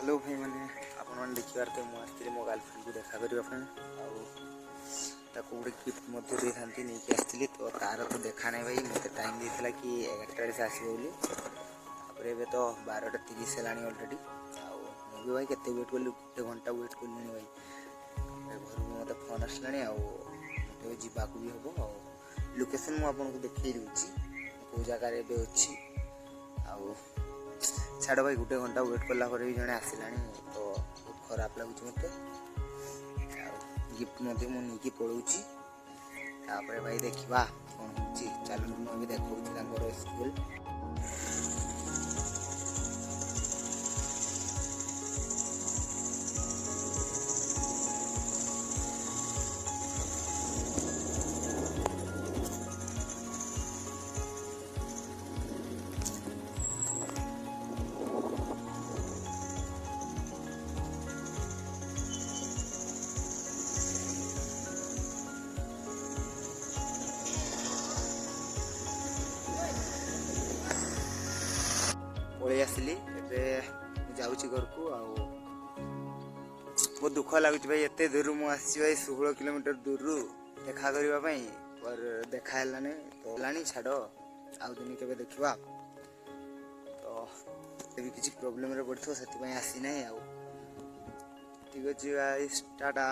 Hello भाई मैंने आपने देखिबार तो मुझे मो गर्लफ्रेंड को देखा करने गोटे गिफ्ट दे था नहीं आसती तो तार तो देखा नहीं भाई मत टाइम देता कि 11टा से आसो बोली तो 12:30 है अलरेडी मुझे भाई केते वेट कली गोटे घंटा वेट कली भाई घर को मत फोन आसला मत जावाक भी हम आ लोकेशन मुझे देखी दूसरी कौ जगार अच्छी छाड़ भाई गोटे घंटा वेट कला भी जड़े आसला तो बहुत खराब लगुच मत गिफ्ट मुझे मुझे पड़ोची भाई देखा कौन हो चलो मुझे देखा स्कूल पलि आसली जाऊँगी घर को बहुत दुख लगुच भाई एत दूर मुझे भाई 16 किलोमीटर दूर देखा करने पर देखा है तो छाड़ आउ दिन के देखा तो भी किसी प्रोब्लेम पड़ो से आसी ना ठीक अच्छे भाई टाटा।